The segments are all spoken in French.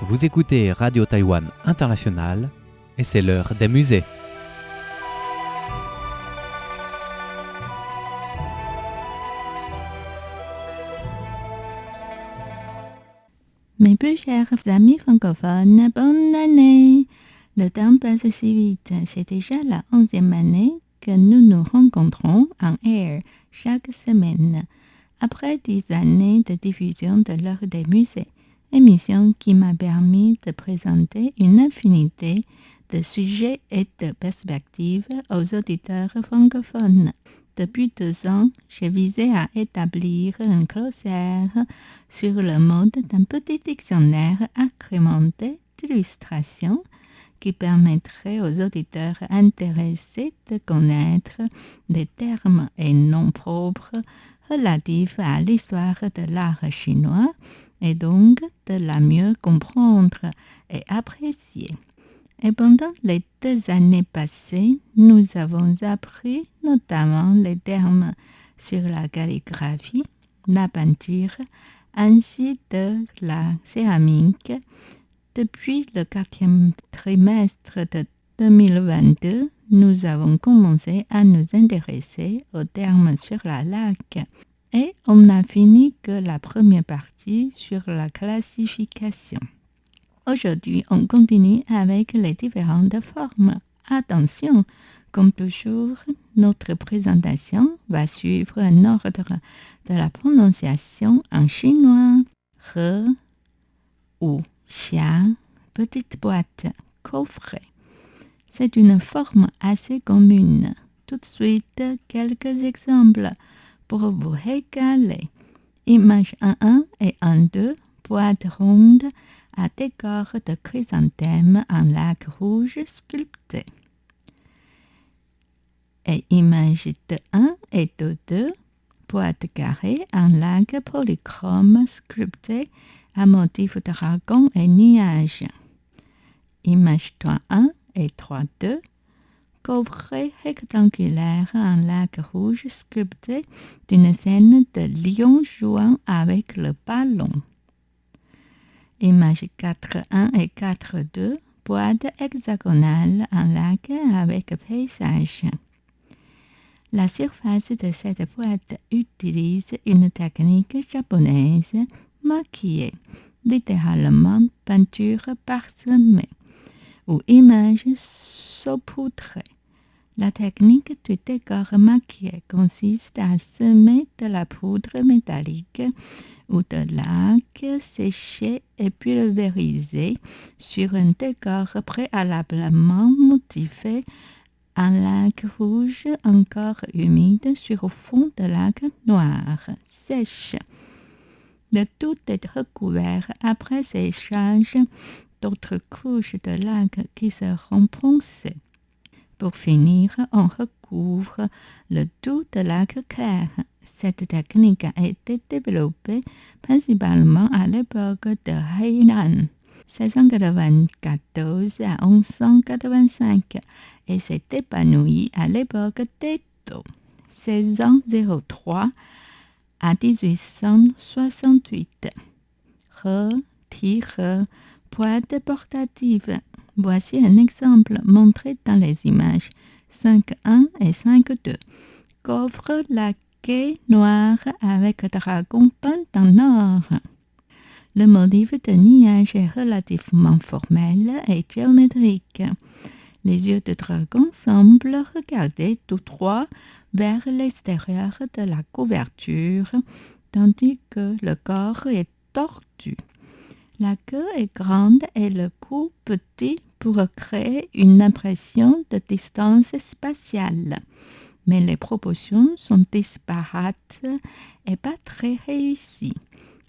Vous écoutez Radio Taïwan International et c'est l'heure des musées. Mes plus chers amis francophones, bonne année! Le temps passe si vite, c'est déjà la 11e année que nous nous rencontrons en air chaque semaine. Après 10 années de diffusion de l'heure des musées, émission qui m'a permis de présenter une infinité de sujets et de perspectives aux auditeurs francophones. Depuis 2 ans, j'ai visé à établir un glossaire sur le mode d'un petit dictionnaire agrémenté d'illustrations qui permettrait aux auditeurs intéressés de connaître des termes et noms propres relatifs à l'histoire de l'art chinois et donc de la mieux comprendre et apprécier. Et pendant les 2 années passées, nous avons appris notamment les termes sur la calligraphie, la peinture, ainsi de la céramique. Depuis le 4e trimestre de 2022, nous avons commencé à nous intéresser aux termes sur la laque et on n'a fini que la première partie sur la classification. Aujourd'hui, on continue avec les différentes formes. Attention, comme toujours, notre présentation va suivre un ordre de la prononciation en chinois. He ou xia, petite boîte, coffret. C'est une forme assez commune. Tout de suite, quelques exemples pour vous régaler. Image 1.1 et 1.2, boîte ronde à décor de chrysanthème en laque rouge sculpté. Et image 2.1 et 2.2, boîte carrée en laque polychrome sculptée à motif dragon et nuage. Image 3.1 et 3.2, coffret rectangulaire en laque rouge sculpté d'une scène de lion jouant avec le ballon. Image 4.1 et 4.2, boîte hexagonale en laque avec paysage. La surface de cette boîte utilise une technique japonaise maquillée, littéralement peinture parsemée, ou image saupoudrée. La technique du décor maquillé consiste à semer de la poudre métallique ou de laque séchée et pulvérisée sur un décor préalablement motivé en laque rouge encore humide sur fond de laque noire sèche. Le tout est recouvert après séchage d'autres couches de laque qui seront poncées. Pour finir, on recouvre le tout de laque claire. Cette technique a été développée principalement à l'époque de Heian, 1694 à 1185, et s'est épanouie à l'époque d'Edo, 1603 à 1868. Tire, boîte portative. Voici un exemple montré dans les images 5.1 et 5.2. Coffre laqué noir avec dragon peint en or. Le motif de nuage est relativement formel et géométrique. Les yeux de dragon semblent regarder tout droit vers l'extérieur de la couverture, tandis que le corps est tordu. La queue est grande et le cou petit pour créer une impression de distance spatiale. Mais les proportions sont disparates et pas très réussies.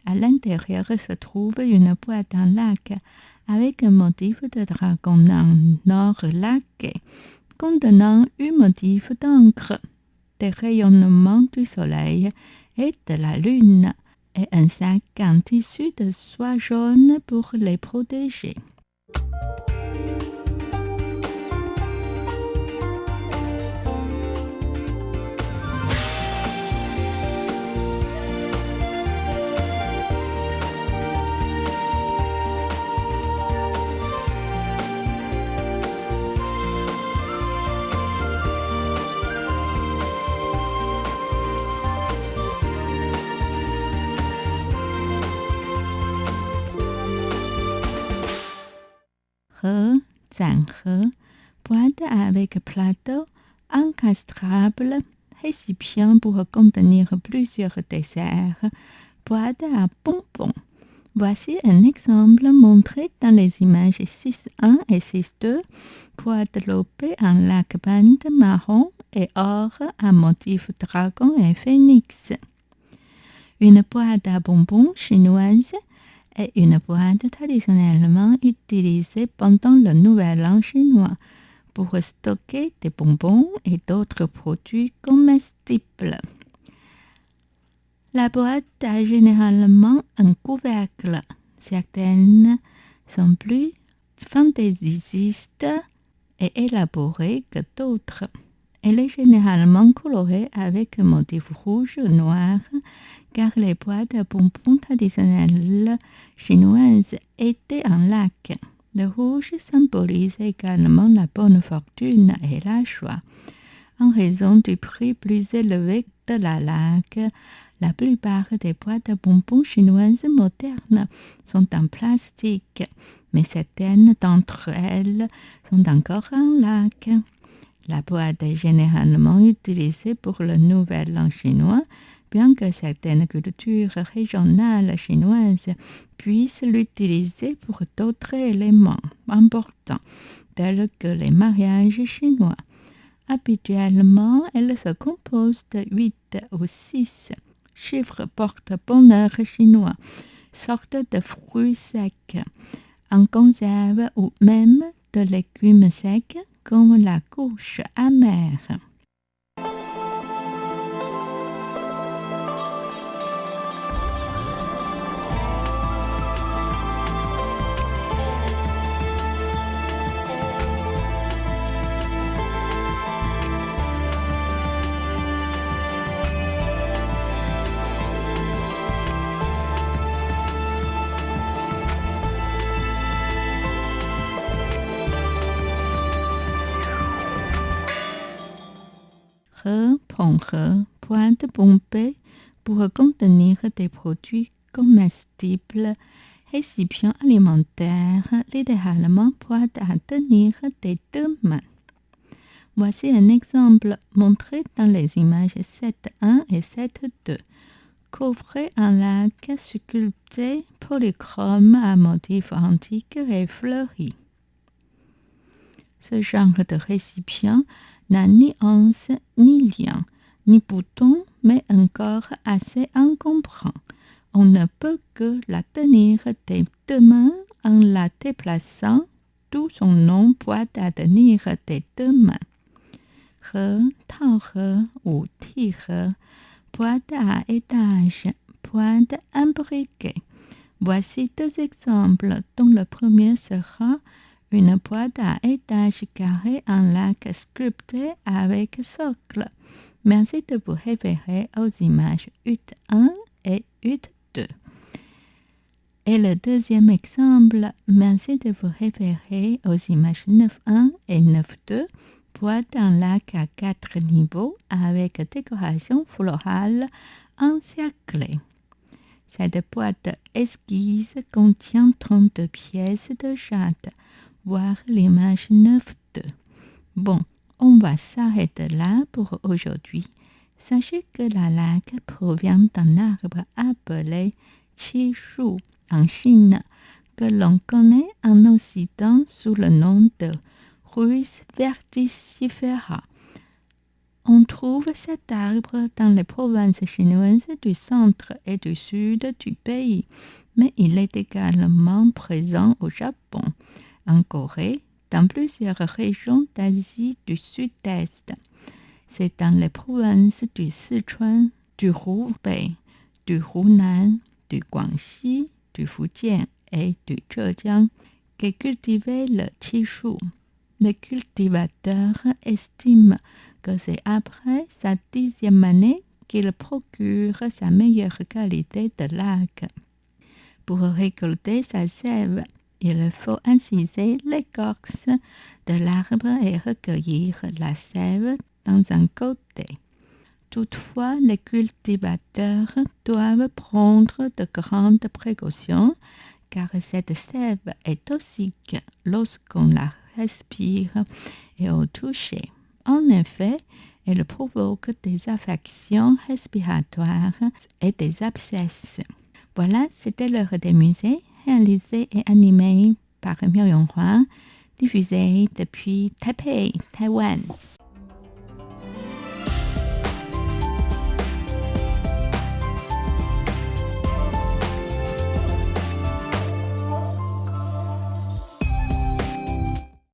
À l'intérieur se trouve une boîte en laque avec un motif de dragon en or laqué, contenant un motif d'encre, des rayonnements du soleil et de la lune, et un sac en tissu de soie jaune pour les protéger. 河、展河, boîte avec plateau encastrable, récipient pour contenir plusieurs desserts, boîte à bonbons. Voici un exemple montré dans les images 6.1 et 6.2, boîte lobée en lac-bande marron et or à motif dragon et phénix. Une boîte à bonbons chinoise est une boîte traditionnellement utilisée pendant le Nouvel An chinois pour stocker des bonbons et d'autres produits comestibles. La boîte a généralement un couvercle. Certaines sont plus fantaisistes et élaborées que d'autres. Elle est généralement colorée avec un motif rouge ou noir, car les boîtes à bonbons traditionnelles chinoises étaient en lac. Le rouge symbolise également la bonne fortune et la joie. En raison du prix plus élevé de la laque, la plupart des boîtes à bonbons chinoises modernes sont en plastique, mais certaines d'entre elles sont encore en lac. La boîte est généralement utilisée pour le Nouvel An chinois, bien que certaines cultures régionales chinoises puissent l'utiliser pour d'autres éléments importants, tels que les mariages chinois. Habituellement, elle se compose de 8 ou 6 chiffres porte-bonheur chinois, sorte de fruits secs, en conserve ou même de légumes secs comme la courge amère. Boîte bombée pour contenir des produits comestibles, récipients alimentaires, littéralement boîte à tenir des 2 mains. Voici un exemple montré dans les images 7.1 et 7.2. Couvré en lac sculpté polychrome à motifs antiques et fleuris. Ce genre de récipient n'a ni anse ni lien, ni bouton, mais un corps assez encombrant. On ne peut que la tenir des 2 mains en la déplaçant, d'où son nom boîte à tenir des 2 mains. Tao ou Ti, boîte à étage, boîte imbriquée. Voici 2 exemples dont le premier sera une boîte à étage carré en lac sculpté avec socle. Merci de vous référer aux images 8.1 et 8.2. Et le deuxième exemple, merci de vous référer aux images 9.1 et 9.2, boîte en lac à 4 niveaux avec décoration florale encerclée. Cette boîte esquisse contient 32 pièces de jade, voir l'image 9.2. Bon, on va s'arrêter là pour aujourd'hui. Sachez que la laque provient d'un arbre appelé qishu en Chine, que l'on connaît en Occident sous le nom de Rhus verticifera. On trouve cet arbre dans les provinces chinoises du centre et du sud du pays, mais il est également présent au Japon, en Corée, dans plusieurs régions d'Asie du Sud-Est. C'est dans les provinces du Sichuan, du Hubei, du Hunan, du Guangxi, du Fujian et du Zhejiang qu'est cultivé le qishu. Le cultivateur estime que c'est après sa 10e année qu'il procure sa meilleure qualité de laque. Pour récolter sa sève, il faut inciser l'écorce de l'arbre et recueillir la sève dans un côté. Toutefois, les cultivateurs doivent prendre de grandes précautions car cette sève est toxique lorsqu'on la respire et au toucher. En effet, elle provoque des affections respiratoires et des abscesses. Voilà, c'était l'heure des musées, réalisé et animé par Miao Yonghua, diffusé depuis Taipei, Taïwan.